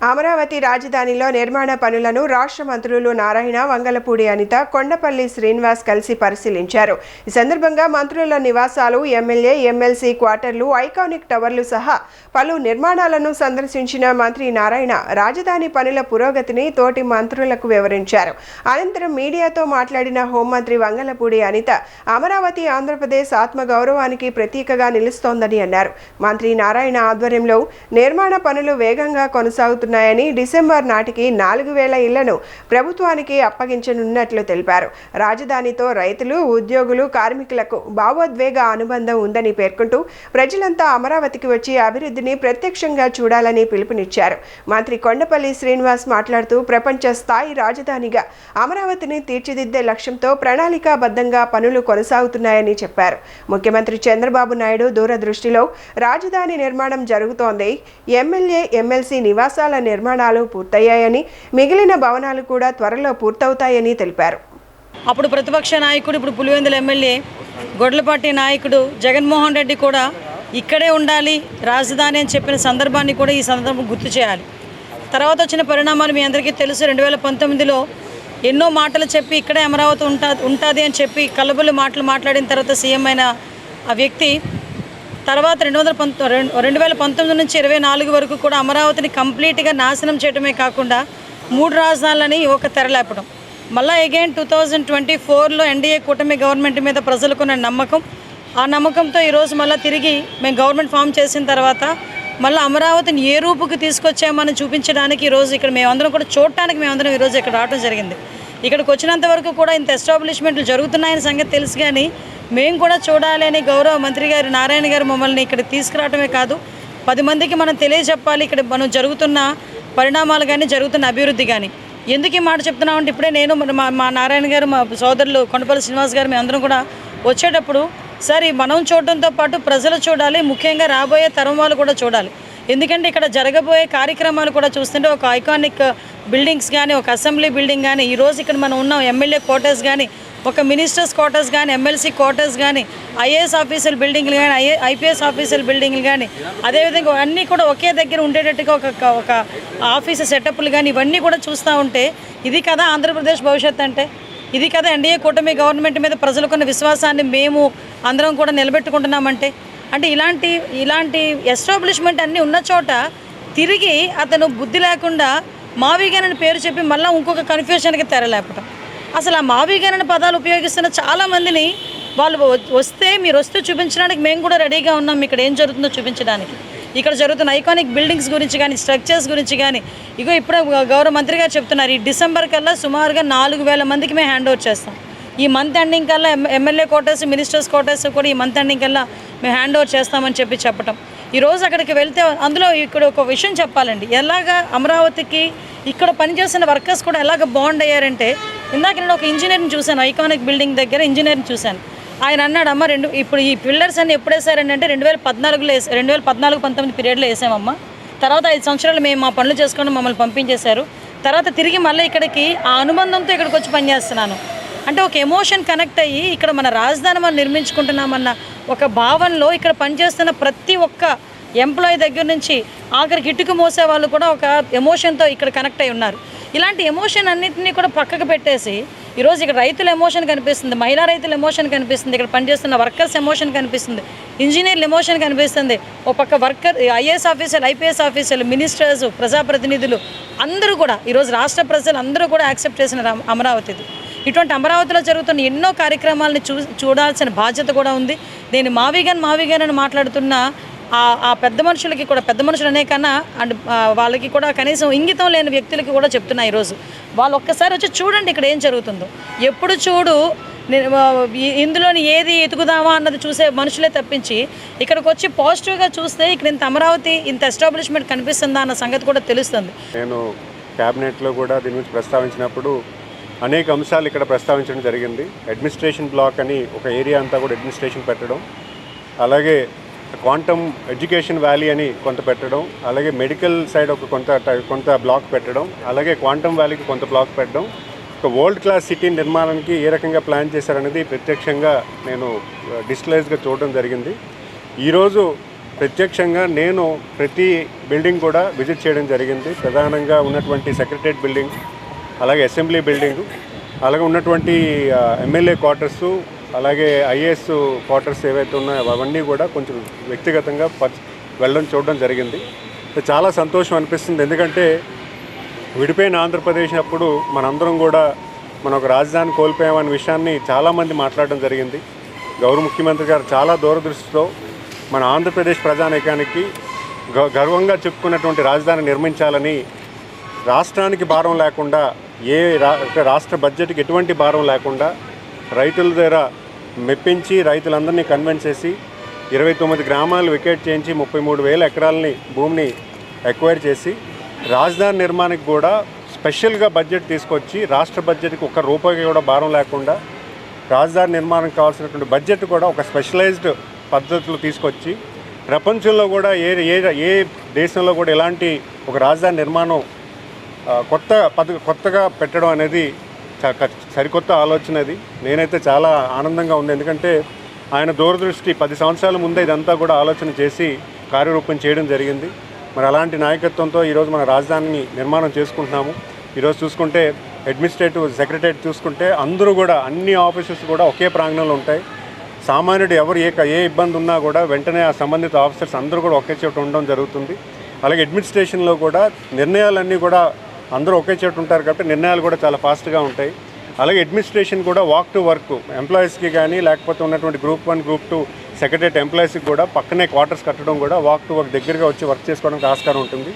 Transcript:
అమరావతి రాజధానిలో నిర్మాణ పనులను రాష్ట్ర మంత్రులు నారాయణ, వంగలపూడి అనిత, కొండపల్లి శ్రీనివాస్ కలిసి పరిశీలించారు. ఈ సందర్భంగా మంత్రుల నివాసాలు, ఎమ్మెల్యే, ఎమ్మెల్సీ క్వార్టర్లు, ఐకానిక్ టవర్లు సహా పలు నిర్మాణాలను సందర్శించిన మంత్రి నారాయణ రాజధాని పనుల పురోగతిని తోటి మంత్రులకు వివరించారు. అనంతరం మీడియాతో మాట్లాడిన హోంమంత్రి వంగలపూడి అనిత, అమరావతి ఆంధ్రప్రదేశ్ ఆత్మగౌరవానికి ప్రతీకగా నిలుస్తోందని అన్నారు. మంత్రి నారాయణ ఆధ్వర్యంలో నిర్మాణ పనులు వేగంగా కొనసాగుతున్నాయి. డిసెంబర్ నాటికి 4000 ఇళ్లను ప్రభుత్వానికి అప్పగించనున్నట్లు తెలిపారు. రాజధానితో రైతులు, ఉద్యోగులు, కార్మికులకు భావోద్వేగ అనుబంధం ఉందని పేర్కొంటూ ప్రజలంతా అమరావతికి వచ్చి అభివృద్ధిని ప్రత్యక్షంగా చూడాలని పిలుపునిచ్చారు. మంత్రి కొండపల్లి శ్రీనివాస్ మాట్లాడుతూ ప్రపంచ స్థాయి రాజధానిగా అమరావతిని తీర్చిదిద్దే లక్ష్యంతో ప్రణాళికాబద్ధంగా పనులు కొనసాగుతున్నాయని చెప్పారు. ముఖ్యమంత్రి చంద్రబాబు నాయుడు దూరదృష్టిలో రాజధాని నిర్మాణం జరుగుతోంది. ఎమ్మెల్యే, ఎమ్మెల్సీ నివాసాల నిర్మాణాలు పూర్తయ్యాయని, మిగిలిన భవనాలు కూడా త్వరలో పూర్తవుతాయని తెలిపారు. అప్పుడు ప్రతిపక్ష నాయకుడు, ఇప్పుడు పులివెందుల ఎమ్మెల్యే గొడ్లపాటి నాయకుడు జగన్మోహన్ రెడ్డి కూడా ఇక్కడే ఉండాలి రాజధాని అని చెప్పిన సందర్భాన్ని కూడా ఈ సందర్భం గుర్తు చేయాలి. తర్వాత వచ్చిన పరిణామాలు మీ అందరికీ తెలుసు. 2019లో ఎన్నో మాటలు చెప్పి ఇక్కడే అమరావతి ఉంటుంది అని చెప్పి కలబుల్లి మాటలు మాట్లాడిన తర్వాత సీఎం అయిన ఆ వ్యక్తి తర్వాత 2019 నుంచి 24 వరకు కూడా అమరావతిని కంప్లీట్గా నాశనం చేయడమే కాకుండా 3 రాజధానులని ఒక తెరలేపడం. మళ్ళీ అగైన్ 2024లో ఎన్డీఏ కూటమి గవర్నమెంట్ మీద ప్రజలకున్న నమ్మకం, ఆ నమ్మకంతో ఈరోజు మళ్ళీ తిరిగి మేము గవర్నమెంట్ ఫామ్ చేసిన తర్వాత మళ్ళీ అమరావతిని ఏ రూపుకి తీసుకొచ్చామని చూపించడానికి ఈరోజు ఇక్కడ మేమందరం కూడా చూడటానికి మేమందరం ఈరోజు ఇక్కడ రావడం జరిగింది. ఇక్కడికి వచ్చినంత వరకు కూడా ఇంత ఎస్టాబ్లిష్మెంట్లు జరుగుతున్నాయని సంగతి తెలుసు, కానీ మేము కూడా చూడాలి అని గౌరవ మంత్రి గారు నారాయణ గారు మమ్మల్ని ఇక్కడ తీసుకురావడమే కాదు 10 మందికి మనం తెలియజెప్పాలి ఇక్కడ మనం జరుగుతున్న పరిణామాలు కానీ జరుగుతున్న అభివృద్ధి కానీ. ఎందుకు ఈ మాట చెప్తున్నామంటే ఇప్పుడే నేను మా నారాయణ గారు, మా సోదరులు కొండపల్లి శ్రీనివాస్ గారు, మేము అందరం కూడా వచ్చేటప్పుడు సరే మనం చూడటంతో పాటు ప్రజలు చూడాలి, ముఖ్యంగా రాబోయే తరం వాళ్ళు కూడా చూడాలి. ఎందుకంటే ఇక్కడ జరగబోయే కార్యక్రమాలు కూడా చూస్తుంటే ఒక ఐకానిక్ బిల్డింగ్స్ కానీ, ఒక అసెంబ్లీ బిల్డింగ్ కానీ, ఈరోజు ఇక్కడ మనం ఉన్నాం ఎమ్మెల్యే క్వార్టర్స్ కానీ, ఒక మినిస్టర్స్ క్వార్టర్స్ కానీ, ఎమ్మెల్సీ క్వార్టర్స్ కానీ, ఐఏఎస్ ఆఫీసర్ బిల్డింగ్లు కానీ, ఐపీఎస్ ఆఫీసర్ బిల్డింగ్లు కానీ, అదేవిధంగా అన్నీ కూడా ఒకే దగ్గర ఉండేటట్టుగా ఒక ఆఫీసు సెటప్లు కానీ ఇవన్నీ కూడా చూస్తూ ఉంటే ఇది కదా ఆంధ్రప్రదేశ్ భవిష్యత్తు అంటే, ఇది కదా ఎన్డీఏ కూటమి గవర్నమెంట్ మీద ప్రజలకున్న విశ్వాసాన్ని మేము అందరం కూడా నిలబెట్టుకుంటున్నామంటే. అంటే ఇలాంటి ఎస్టాబ్లిష్మెంట్ అన్నీ ఉన్న చోట తిరిగి అతను బుద్ధి లేకుండా మావిగన్ అని పేరు చెప్పి మళ్ళీ ఇంకొక కన్ఫ్యూషన్కి తెరలేపటం. అసలు ఆ మావిగన్ అనే పదాలు ఉపయోగిస్తున్న చాలామందిని వాళ్ళు మీరు వస్తే చూపించడానికి మేము కూడా రెడీగా ఉన్నాం, ఇక్కడ ఏం జరుగుతుందో చూపించడానికి. ఇక్కడ జరుగుతున్న ఐకానిక్ బిల్డింగ్స్ గురించి కానీ, స్ట్రక్చర్స్ గురించి కానీ, ఇప్పుడు గౌరవ మంత్రి గారు చెప్తున్నారు ఈ డిసెంబర్ కల్లా సుమారుగా 4000 మందికి మేము హ్యాండ్ ఓవర్ చేస్తాం. ఈ మంత్ ఎండింగ్ కల్లా ఎమ్మెల్యే క్వార్టర్స్, మినిస్టర్స్ క్వార్టర్స్ కూడా ఈ మంత్ ఎండింగ్ కల్లా మేము హ్యాండ్ ఓవర్ చేస్తామని చెప్పటం. ఈరోజు అక్కడికి వెళ్తే అందులో ఇక్కడ ఒక విషయం చెప్పాలండి, ఎలాగా అమరావతికి ఇక్కడ పనిచేస్తున్న వర్కర్స్ కూడా ఎలాగ బాండ్ అయ్యారంటే, ఇందాక నేను ఒక ఇంజనీర్ని చూశాను, ఐకానిక్ బిల్డింగ్ దగ్గర ఇంజనీర్ని చూశాను. ఆయన అన్నాడు, అమ్మ ఇప్పుడు ఈ పిల్లర్స్ అన్ని ఎప్పుడు వేసారండి అంటే 2014లో 2014-19 పీరియడ్లో వేసామమ్మ. తర్వాత 5 సంవత్సరాలు మేము మా పనులు చేసుకొని మమ్మల్ని పంపించేశారు. తర్వాత తిరిగి మళ్ళీ ఇక్కడికి ఆ అనుబంధంతో ఇక్కడికి వచ్చి పనిచేస్తున్నాను అంటే ఒక ఎమోషన్ కనెక్ట్ అయ్యి ఇక్కడ మన రాజధాని మనం నిర్మించుకుంటున్నామన్న ఒక భావనలో ఇక్కడ పనిచేస్తున్న ప్రతి ఒక్క ఎంప్లాయీ దగ్గర నుంచి ఆఖరికి ఇటుకు మోసే వాళ్ళు కూడా ఒక ఎమోషన్తో ఇక్కడ కనెక్ట్ అయి ఉన్నారు. ఇలాంటి ఎమోషన్ అన్నింటినీ కూడా పక్కకు పెట్టేసి ఈరోజు ఇక్కడ రైతుల ఎమోషన్ కనిపిస్తుంది, మహిళా రైతుల ఎమోషన్ కనిపిస్తుంది, ఇక్కడ పనిచేస్తున్న వర్కర్స్ ఎమోషన్ కనిపిస్తుంది, ఇంజనీర్ల ఎమోషన్ కనిపిస్తుంది, ఒక పక్క వర్కర్, ఐఏఎస్ ఆఫీసర్లు, ఐపీఎస్ ఆఫీసర్లు, మినిస్టర్స్, ప్రజాప్రతినిధులు అందరూ కూడా ఈరోజు రాష్ట్ర ప్రజలు అందరూ కూడా యాక్సెప్ట్ చేసిన అమరావతిది. ఇటువంటి అమరావతిలో జరుగుతున్న ఎన్నో కార్యక్రమాలను చూడాల్సిన బాధ్యత కూడా ఉంది. నేను మావిగన్ అని మాట్లాడుతున్న ఆ పెద్ద మనుషులకి కూడా, పెద్ద మనుషులు అనే కన్నా అండ్ వాళ్ళకి కూడా కనీసం ఇంగితం లేని వ్యక్తులకి కూడా చెప్తున్నా, ఈరోజు వాళ్ళు ఒక్కసారి వచ్చి చూడండి ఇక్కడ ఏం జరుగుతుందో. ఎప్పుడు చూడు ఇందులోని ఏది ఎతుకుదామా అన్నది చూసే మనుషులే తప్పించి ఇక్కడికి వచ్చి పాజిటివ్గా చూస్తే ఇక్కడ ఇంత అమరావతి, ఇంత ఎస్టాబ్లిష్మెంట్ కనిపిస్తుందా అన్న సంగతి కూడా తెలుస్తుంది. నేను క్యాబినెట్లో కూడా దీని గురించి ప్రస్తావించినప్పుడు అనేక అంశాలు ఇక్కడ ప్రస్తావించడం జరిగింది. అడ్మినిస్ట్రేషన్ బ్లాక్ అని ఒక ఏరియా అంతా కూడా అడ్మినిస్ట్రేషన్ పెట్టడం, అలాగే క్వాంటమ్ ఎడ్యుకేషన్ వ్యాలీ అని కొంత పెట్టడం, అలాగే మెడికల్ సైడ్ ఒక కొంత బ్లాక్ పెట్టడం, అలాగే క్వాంటమ్ వ్యాలీకి కొంత బ్లాక్ పెట్టడం, ఒక వరల్డ్ క్లాస్ సిటీ నిర్మాణానికి ఏ రకంగా ప్లాన్ చేశారనేది ప్రత్యక్షంగా నేను డిజిటలైజ్గా చూడడం జరిగింది. ఈరోజు ప్రత్యక్షంగా నేను ప్రతి బిల్డింగ్ కూడా విజిట్ చేయడం జరిగింది. ప్రధానంగా ఉన్నటువంటి సెక్రటరియట్ బిల్డింగ్, అలాగే అసెంబ్లీ బిల్డింగు, అలాగే ఉన్నటువంటి ఎమ్మెల్యే క్వార్టర్సు, అలాగే ఐఏఎస్ క్వార్టర్స్ ఏవైతే ఉన్నాయో అవన్నీ కూడా కొంచెం వ్యక్తిగతంగా వెళ్ళడం చూడడం జరిగింది. చాలా సంతోషం అనిపిస్తుంది. ఎందుకంటే విడిపోయిన ఆంధ్రప్రదేశ్ అప్పుడు మనందరం కూడా మనం ఒక రాజధాని కోల్పోయామనే విషయాన్ని చాలామంది మాట్లాడడం జరిగింది. గౌరవ ముఖ్యమంత్రి గారు చాలా దూరదృష్టితో మన ఆంధ్రప్రదేశ్ ప్రజానీకానికి గర్వంగా చెప్పుకున్నటువంటి రాజధాని నిర్మించాలని, రాష్ట్రానికి భారం లేకుండా, రాష్ట్ర బడ్జెట్కి ఎటువంటి భారం లేకుండా రైతుల దగ్గర మెప్పించి రైతులందరినీ కన్విన్స్ చేసి 29 గ్రామాలు వికెట్ చేయించి 33,000 ఎకరాలని భూమిని ఎక్వైర్ చేసి రాజధాని నిర్మాణానికి కూడా స్పెషల్గా బడ్జెట్ తీసుకొచ్చి రాష్ట్ర బడ్జెట్కి ఒక్క రూపాయి కూడా భారం లేకుండా రాజధాని నిర్మాణానికి కావాల్సినటువంటి బడ్జెట్ కూడా ఒక స్పెషలైజ్డ్ పద్ధతులు తీసుకొచ్చి ప్రపంచంలో కూడా ఏ దేశంలో కూడా ఇలాంటి ఒక రాజధాని నిర్మాణం కొత్తగా పెట్టడం అనేది సరికొత్త ఆలోచన. అది నేనైతే చాలా ఆనందంగా ఉంది. ఎందుకంటే ఆయన దూరదృష్టి 10 సంవత్సరాల ముందే ఇదంతా కూడా ఆలోచన చేసి కార్యరూపం చేయడం జరిగింది. మరి అలాంటి నాయకత్వంతో ఈరోజు మన రాజధానిని నిర్మాణం చేసుకుంటున్నాము. ఈరోజు చూసుకుంటే అడ్మినిస్ట్రేటివ్ సెక్రటరియట్ చూసుకుంటే అందరూ కూడా అన్ని ఆఫీసెస్ కూడా ఒకే ప్రాంగణంలో ఉంటాయి. సామాన్యుడు ఎవరు ఏ ఇబ్బంది ఉన్నా కూడా వెంటనే ఆ సంబంధిత ఆఫీసర్స్ అందరూ కూడా ఒకే చోట ఉండడం జరుగుతుంది. అలాగే అడ్మినిస్ట్రేషన్లో కూడా నిర్ణయాలన్నీ కూడా అందరూ ఒకే చోట ఉంటారు కాబట్టి నిర్ణయాలు కూడా చాలా ఫాస్ట్గా ఉంటాయి. అలాగే అడ్మినిస్ట్రేషన్ కూడా వాక్ టు వర్క్ ఎంప్లాయీస్కి కానీ లేకపోతే ఉన్నటువంటి గ్రూప్ 1 గ్రూప్ 2 సెక్రటరియట్ ఎంప్లాయీస్కి కూడా పక్కనే క్వార్టర్స్ కట్టడం కూడా వాక్ టు వర్క్ దగ్గరగా వచ్చి వర్క్ చేసుకోవడానికి ఆస్కారం ఉంటుంది.